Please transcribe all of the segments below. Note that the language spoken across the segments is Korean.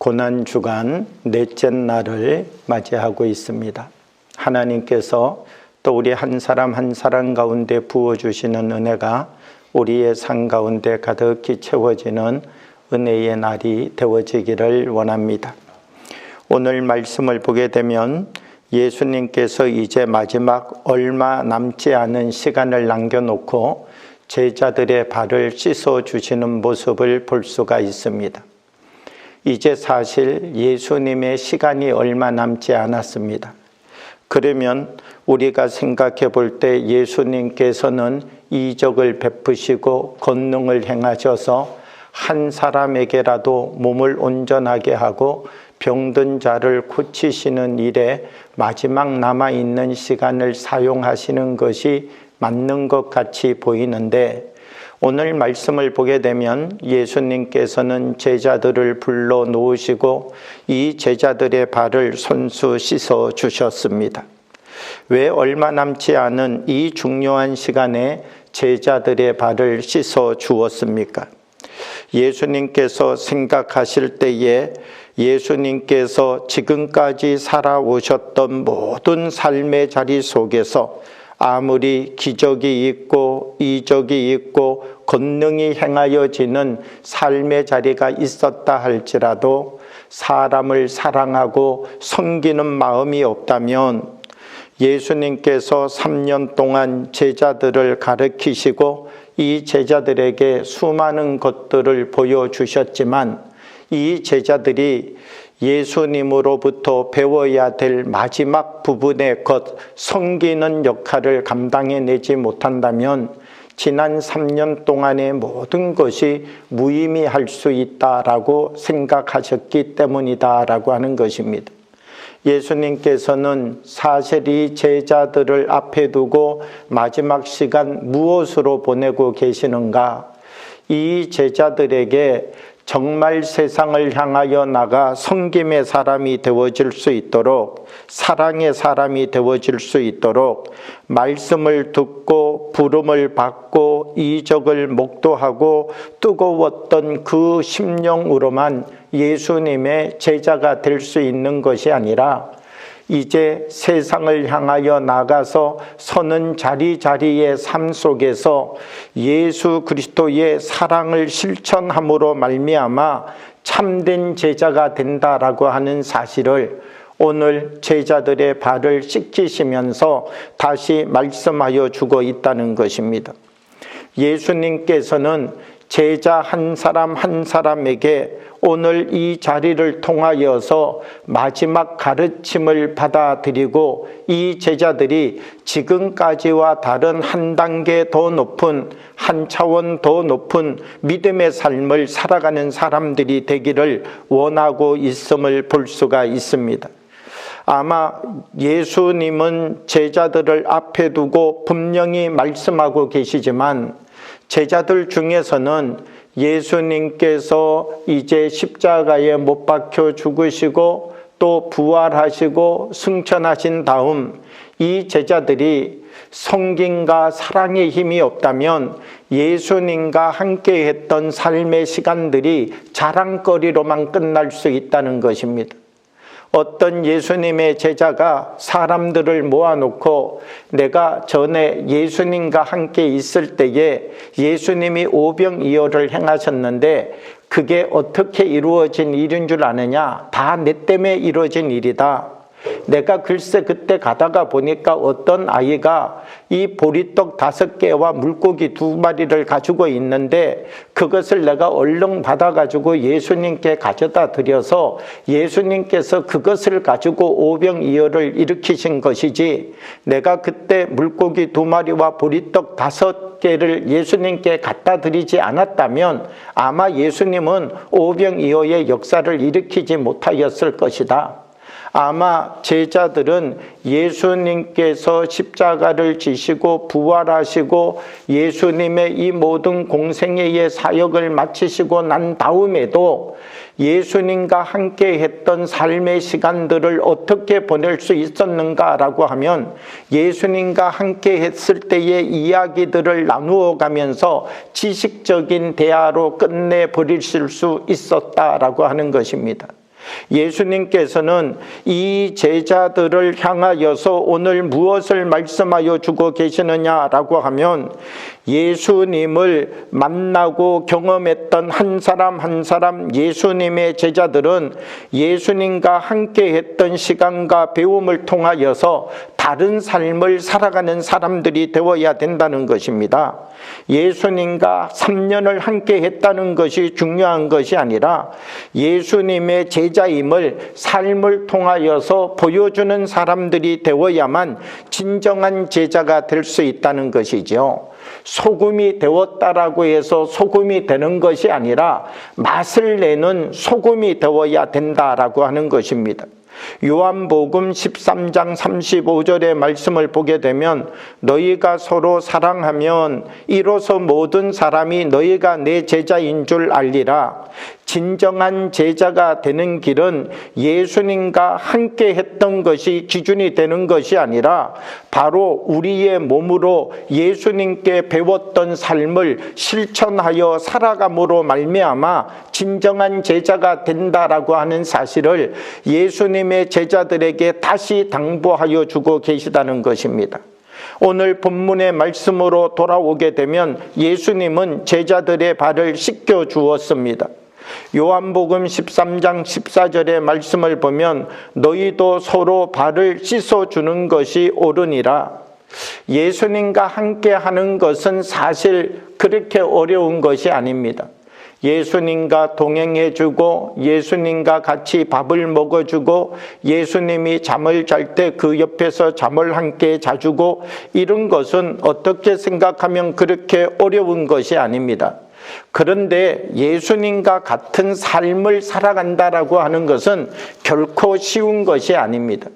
고난주간 넷째 날을 맞이하고 있습니다. 하나님께서 또 우리 한 사람 한 사람 가운데 부어주시는 은혜가 우리의 삶 가운데 가득히 채워지는 은혜의 날이 되어지기를 원합니다. 오늘 말씀을 보게 되면 예수님께서 이제 마지막 얼마 남지 않은 시간을 남겨놓고 제자들의 발을 씻어주시는 모습을 볼 수가 있습니다. 이제 사실 예수님의 시간이 얼마 남지 않았습니다. 그러면 우리가 생각해 볼 때 예수님께서는 이적을 베푸시고 권능을 행하셔서 한 사람에게라도 몸을 온전하게 하고 병든 자를 고치시는 일에 마지막 남아있는 시간을 사용하시는 것이 맞는 것 같이 보이는데, 오늘 말씀을 보게 되면 예수님께서는 제자들을 불러 놓으시고 이 제자들의 발을 손수 씻어 주셨습니다. 왜 얼마 남지 않은 이 중요한 시간에 제자들의 발을 씻어 주었습니까? 예수님께서 생각하실 때에 예수님께서 지금까지 살아오셨던 모든 삶의 자리 속에서 아무리 기적이 있고 이적이 있고 권능이 행하여지는 삶의 자리가 있었다 할지라도 사람을 사랑하고 섬기는 마음이 없다면 예수님께서 3년 동안 제자들을 가르치시고 이 제자들에게 수많은 것들을 보여주셨지만 이 제자들이 예수님으로부터 배워야 될 마지막 부분의 것, 섬기는 역할을 감당해내지 못한다면 지난 3년 동안의 모든 것이 무의미할 수 있다라고 생각하셨기 때문이다라고 하는 것입니다. 예수님께서는 사실 이 제자들을 앞에 두고 마지막 시간 무엇으로 보내고 계시는가? 이 제자들에게 정말 세상을 향하여 나가 섬김의 사람이 되어질 수 있도록, 사랑의 사람이 되어질 수 있도록 말씀을 듣고 부름을 받고 이적을 목도하고 뜨거웠던 그 심령으로만 예수님의 제자가 될 수 있는 것이 아니라 이제 세상을 향하여 나가서 서는 자리자리의 삶 속에서 예수 그리스도의 사랑을 실천함으로 말미암아 참된 제자가 된다라고 하는 사실을 오늘 제자들의 발을 씻기시면서 다시 말씀하여 주고 있다는 것입니다. 예수님께서는 제자 한 사람 한 사람에게 오늘 이 자리를 통하여서 마지막 가르침을 받아들이고 이 제자들이 지금까지와 다른 한 단계 더 높은, 한 차원 더 높은 믿음의 삶을 살아가는 사람들이 되기를 원하고 있음을 볼 수가 있습니다. 아마 예수님은 제자들을 앞에 두고 분명히 말씀하고 계시지만 제자들 중에서는 예수님께서 이제 십자가에 못 박혀 죽으시고 또 부활하시고 승천하신 다음 이 제자들이 성김과 사랑의 힘이 없다면 예수님과 함께 했던 삶의 시간들이 자랑거리로만 끝날 수 있다는 것입니다. 어떤 예수님의 제자가 사람들을 모아놓고 내가 전에 예수님과 함께 있을 때에 예수님이 오병이어를 행하셨는데 그게 어떻게 이루어진 일인 줄 아느냐? 다 내 때문에 이루어진 일이다. 내가 글쎄 그때 가다가 보니까 어떤 아이가 이 보리떡 5개와 물고기 2마리를 가지고 있는데 그것을 내가 얼른 받아가지고 예수님께 가져다 드려서 예수님께서 그것을 가지고 오병이어를 일으키신 것이지 내가 그때 물고기 2마리와 보리떡 5개를 예수님께 갖다 드리지 않았다면 아마 예수님은 오병이어의 역사를 일으키지 못하였을 것이다. 아마 제자들은 예수님께서 십자가를 지시고 부활하시고 예수님의 이 모든 공생애의 사역을 마치시고 난 다음에도 예수님과 함께 했던 삶의 시간들을 어떻게 보낼 수 있었는가라고 하면 예수님과 함께 했을 때의 이야기들을 나누어 가면서 지식적인 대화로 끝내버리실 수 있었다라고 하는 것입니다. 예수님께서는 이 제자들을 향하여서 오늘 무엇을 말씀하여 주고 계시느냐라고 하면 예수님을 만나고 경험했던 한 사람 한 사람 예수님의 제자들은 예수님과 함께 했던 시간과 배움을 통하여서 다른 삶을 살아가는 사람들이 되어야 된다는 것입니다. 예수님과 3년을 함께 했다는 것이 중요한 것이 아니라 예수님의 제자임을 삶을 통하여서 보여주는 사람들이 되어야만 진정한 제자가 될 수 있다는 것이죠. 소금이 되었다라고 해서 소금이 되는 것이 아니라 맛을 내는 소금이 되어야 된다라고 하는 것입니다. 요한복음 13장 35절의 말씀을 보게 되면 너희가 서로 사랑하면 이로써 모든 사람이 너희가 내 제자인 줄 알리라. 진정한 제자가 되는 길은 예수님과 함께 했던 것이 기준이 되는 것이 아니라 바로 우리의 몸으로 예수님께 배웠던 삶을 실천하여 살아감으로 말미암아 진정한 제자가 된다라고 하는 사실을 예수님의 제자들에게 다시 당부하여 주고 계시다는 것입니다. 오늘 본문의 말씀으로 돌아오게 되면 예수님은 제자들의 발을 씻겨 주었습니다. 요한복음 13장 14절의 말씀을 보면 너희도 서로 발을 씻어주는 것이 옳으니라. 예수님과 함께 하는 것은 사실 그렇게 어려운 것이 아닙니다. 예수님과 동행해주고 예수님과 같이 밥을 먹어주고 예수님이 잠을 잘 때 그 옆에서 잠을 함께 자주고 이런 것은 어떻게 생각하면 그렇게 어려운 것이 아닙니다. 그런데 예수님과 같은 삶을 살아간다라고 하는 것은 결코 쉬운 것이 아닙니다.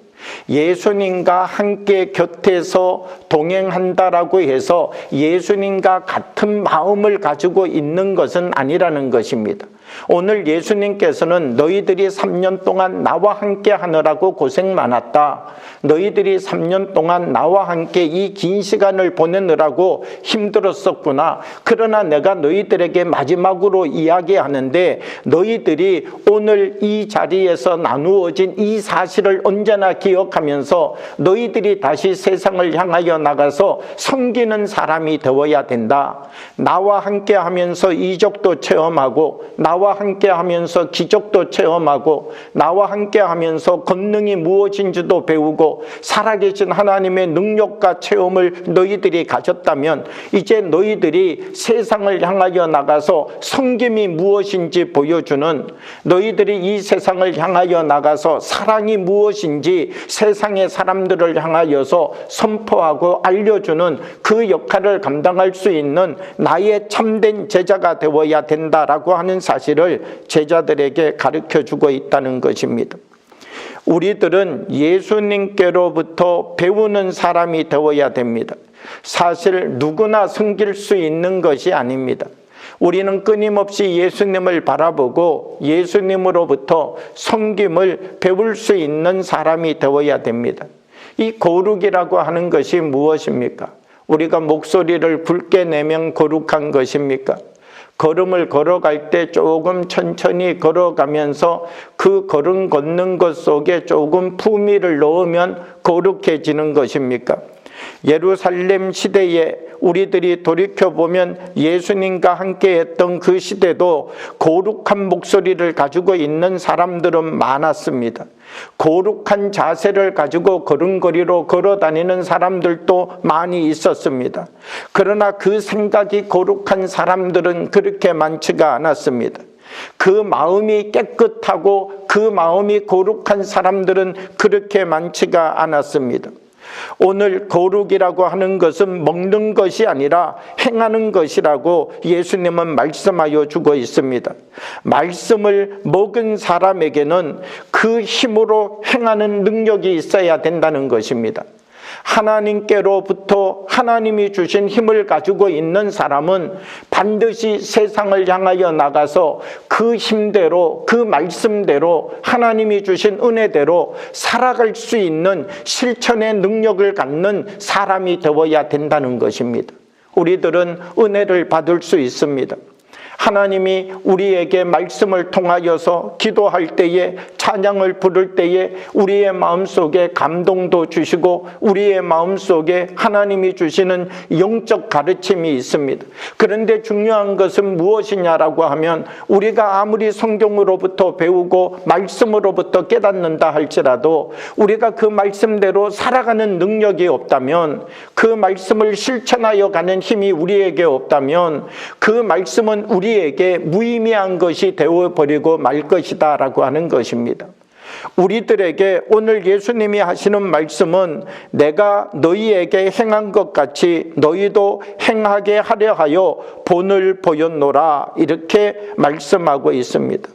예수님과 함께 곁에서 동행한다라고 해서 예수님과 같은 마음을 가지고 있는 것은 아니라는 것입니다. 오늘 예수님께서는 너희들이 3년 동안 나와 함께 하느라고 고생 많았다. 너희들이 3년 동안 나와 함께 이 긴 시간을 보내느라고 힘들었었구나. 그러나 내가 너희들에게 마지막으로 이야기하는데 너희들이 오늘 이 자리에서 나누어진 이 사실을 언제나 기억하면서 너희들이 다시 세상을 향하여 나가서 섬기는 사람이 되어야 된다. 나와 함께 하면서 이적도 체험하고 나와 함께 하면서 기적도 체험하고 나와 함께 하면서 권능이 무엇인지도 배우고 살아계신 하나님의 능력과 체험을 너희들이 가졌다면 이제 너희들이 세상을 향하여 나가서 섬김이 무엇인지 보여주는 너희들이 이 세상을 향하여 나가서 사랑이 무엇인지 세상의 사람들을 향하여서 선포하고 알려주는 그 역할을 감당할 수 있는 나의 참된 제자가 되어야 된다라고 하는 사실을 제자들에게 가르쳐주고 있다는 것입니다. 우리들은 예수님께로부터 배우는 사람이 되어야 됩니다. 사실 누구나 섬길 수 있는 것이 아닙니다. 우리는 끊임없이 예수님을 바라보고 예수님으로부터 섬김을 배울 수 있는 사람이 되어야 됩니다. 이 거룩이라고 하는 것이 무엇입니까? 우리가 목소리를 굵게 내면 거룩한 것입니까? 걸음을 걸어갈 때 조금 천천히 걸어가면서 그 걸음 걷는 것 속에 조금 품위를 넣으면 거룩해지는 것입니까? 예루살렘 시대에 우리들이 돌이켜보면 예수님과 함께 했던 그 시대도 거룩한 목소리를 가지고 있는 사람들은 많았습니다. 거룩한 자세를 가지고 걸음걸이로 걸어다니는 사람들도 많이 있었습니다. 그러나 그 생각이 거룩한 사람들은 그렇게 많지가 않았습니다. 그 마음이 깨끗하고 그 마음이 거룩한 사람들은 그렇게 많지가 않았습니다. 오늘 거룩이라고 하는 것은 먹는 것이 아니라 행하는 것이라고 예수님은 말씀하여 주고 있습니다. 말씀을 먹은 사람에게는 그 힘으로 행하는 능력이 있어야 된다는 것입니다. 하나님께로부터 하나님이 주신 힘을 가지고 있는 사람은 반드시 세상을 향하여 나가서 그 힘대로 그 말씀대로 하나님이 주신 은혜대로 살아갈 수 있는 실천의 능력을 갖는 사람이 되어야 된다는 것입니다. 우리들은 은혜를 받을 수 있습니다. 하나님이 우리에게 말씀을 통하여서 기도할 때에, 찬양을 부를 때에 우리의 마음속에 감동도 주시고 우리의 마음속에 하나님이 주시는 영적 가르침이 있습니다. 그런데 중요한 것은 무엇이냐라고 하면, 우리가 아무리 성경으로부터 배우고 말씀으로부터 깨닫는다 할지라도 우리가 그 말씀대로 살아가는 능력이 없다면, 그 말씀을 실천하여 가는 힘이 우리에게 없다면 그 말씀은 우리에게 무의미한 것이 되어버리고 말 것이다 라고 하는 것입니다. 우리들에게 오늘 예수님이 하시는 말씀은 내가 너희에게 행한 것 같이 너희도 행하게 하려 하여 본을 보였노라, 이렇게 말씀하고 있습니다.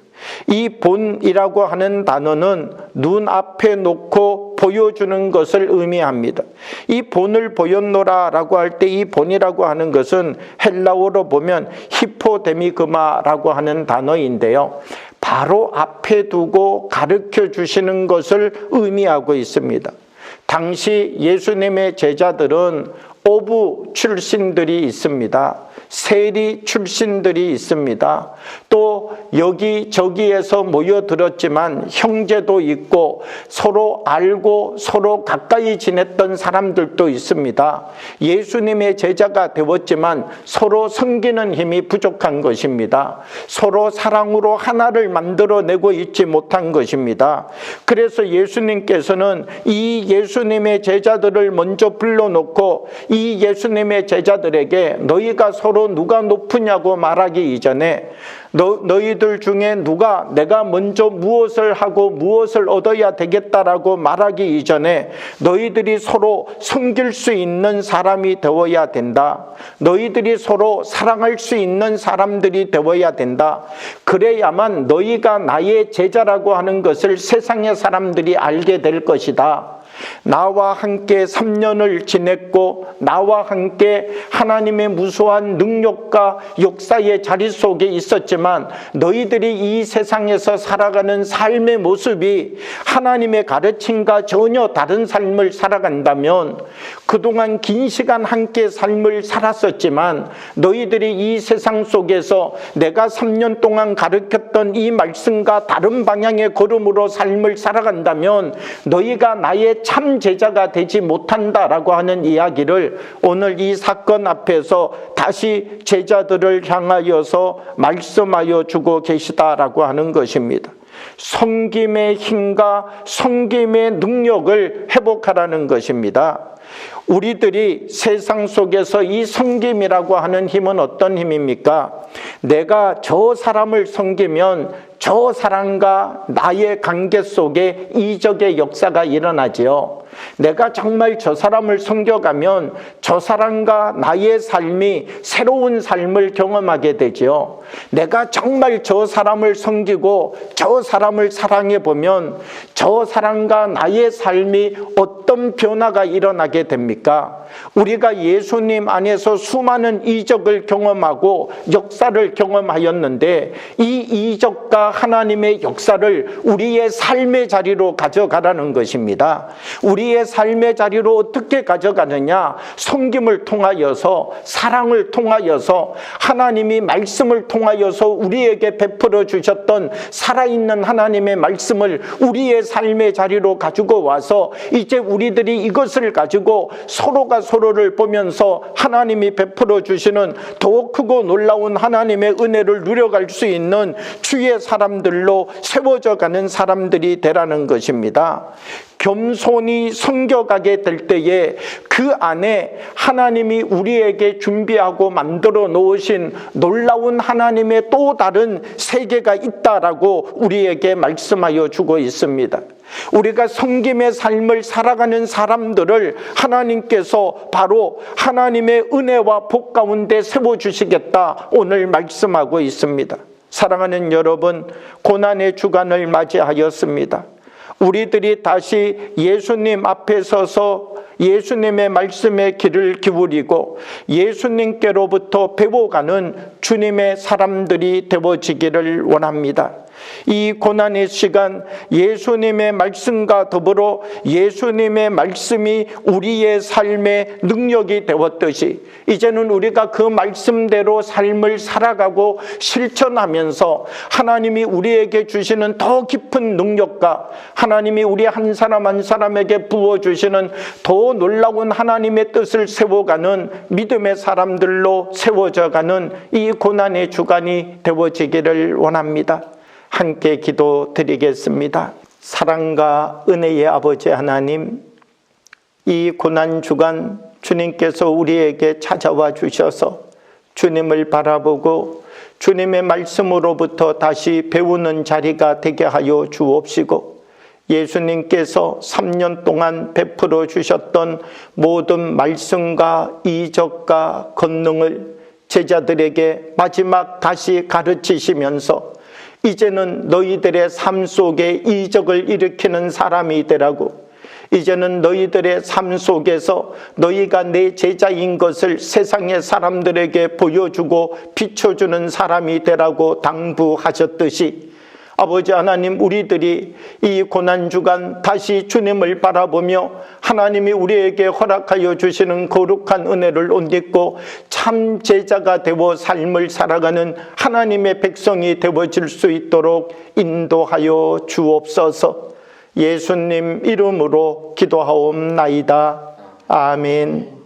이 본이라고 하는 단어는 눈앞에 놓고 보여주는 것을 의미합니다. 이 본을 보였노라 라고 할 때 이 본이라고 하는 것은 헬라어로 보면 히포데미그마라고 하는 단어인데요, 바로 앞에 두고 가르쳐 주시는 것을 의미하고 있습니다. 당시 예수님의 제자들은 어부 출신들이 있습니다. 세리 출신들이 있습니다. 또 여기저기에서 모여들었지만 형제도 있고 서로 알고 서로 가까이 지냈던 사람들도 있습니다. 예수님의 제자가 되었지만 서로 섬기는 힘이 부족한 것입니다. 서로 사랑으로 하나를 만들어내고 있지 못한 것입니다. 그래서 예수님께서는 이 예수님의 제자들을 먼저 불러놓고 이 예수님의 제자들에게 너희가 서로 누가 높으냐고 말하기 이전에 너희들 중에 누가 내가 먼저 무엇을 하고 무엇을 얻어야 되겠다라고 말하기 이전에 너희들이 서로 섬길 수 있는 사람이 되어야 된다. 너희들이 서로 사랑할 수 있는 사람들이 되어야 된다. 그래야만 너희가 나의 제자라고 하는 것을 세상의 사람들이 알게 될 것이다. 나와 함께 3년을 지냈고 나와 함께 하나님의 무수한 능력과 역사의 자리 속에 있었지만 너희들이 이 세상에서 살아가는 삶의 모습이 하나님의 가르침과 전혀 다른 삶을 살아간다면, 그동안 긴 시간 함께 삶을 살았었지만 너희들이 이 세상 속에서 내가 3년 동안 가르쳤던 이 말씀과 다른 방향의 걸음으로 삶을 살아간다면 너희가 나의 참 제자가 되지 못한다라고 하는 이야기를 오늘 이 사건 앞에서 다시 제자들을 향하여서 말씀하여 주고 계시다라고 하는 것입니다. 섬김의 힘과 섬김의 능력을 회복하라는 것입니다. 우리들이 세상 속에서 이 섬김이라고 하는 힘은 어떤 힘입니까? 내가 저 사람을 섬기면 저 사람과 나의 관계 속에 이적의 역사가 일어나지요. 내가 정말 저 사람을 섬겨가면 저 사람과 나의 삶이 새로운 삶을 경험하게 되지요. 내가 정말 저 사람을 섬기고 저 사람을 사랑해 보면 저 사람과 나의 삶이 어떤 변화가 일어나게 됩니까? 우리가 예수님 안에서 수많은 이적을 경험하고 역사를 경험하였는데 이 이적과 하나님의 역사를 우리의 삶의 자리로 가져가라는 것입니다. 우리의 삶의 자리로 어떻게 가져가느냐? 섬김을 통하여서, 사랑을 통하여서, 하나님이 말씀을 통하여서 우리에게 베풀어 주셨던 살아있는 하나님의 말씀을 우리의 삶의 자리로 가지고 와서 이제 우리들이 이것을 가지고 서로가 서로를 보면서 하나님이 베풀어 주시는 더욱 크고 놀라운 하나님의 은혜를 누려갈 수 있는 주의 사람들로 세워져 가는 사람들이 되라는 것입니다. 겸손히 섬겨가게 될 때에 그 안에 하나님이 우리에게 준비하고 만들어 놓으신 놀라운 하나님의 또 다른 세계가 있다라고 우리에게 말씀하여 주고 있습니다. 우리가 섬김의 삶을 살아가는 사람들을 하나님께서 바로 하나님의 은혜와 복 가운데 세워주시겠다 오늘 말씀하고 있습니다. 사랑하는 여러분, 고난의 주간을 맞이하였습니다. 우리들이 다시 예수님 앞에 서서 예수님의 말씀에 귀를 기울이고 예수님께로부터 배워가는 주님의 사람들이 되어지기를 원합니다. 이 고난의 시간 예수님의 말씀과 더불어 예수님의 말씀이 우리의 삶의 능력이 되었듯이 이제는 우리가 그 말씀대로 삶을 살아가고 실천하면서 하나님이 우리에게 주시는 더 깊은 능력과 하나님이 우리 한 사람 한 사람에게 부어주시는 더 놀라운 하나님의 뜻을 세워가는 믿음의 사람들로 세워져가는 이 고난의 주간이 되어지기를 원합니다. 함께 기도드리겠습니다. 사랑과 은혜의 아버지 하나님, 이 고난 주간 주님께서 우리에게 찾아와 주셔서 주님을 바라보고 주님의 말씀으로부터 다시 배우는 자리가 되게 하여 주옵시고, 예수님께서 3년 동안 베풀어 주셨던 모든 말씀과 이적과 권능을 제자들에게 마지막 다시 가르치시면서 이제는 너희들의 삶 속에 이적을 일으키는 사람이 되라고, 이제는 너희들의 삶 속에서 너희가 내 제자인 것을 세상의 사람들에게 보여주고 비춰주는 사람이 되라고 당부하셨듯이 아버지 하나님, 우리들이 이 고난주간 다시 주님을 바라보며 하나님이 우리에게 허락하여 주시는 거룩한 은혜를 옷 입고 참 제자가 되어 삶을 살아가는 하나님의 백성이 되어질 수 있도록 인도하여 주옵소서. 예수님 이름으로 기도하옵나이다. 아멘.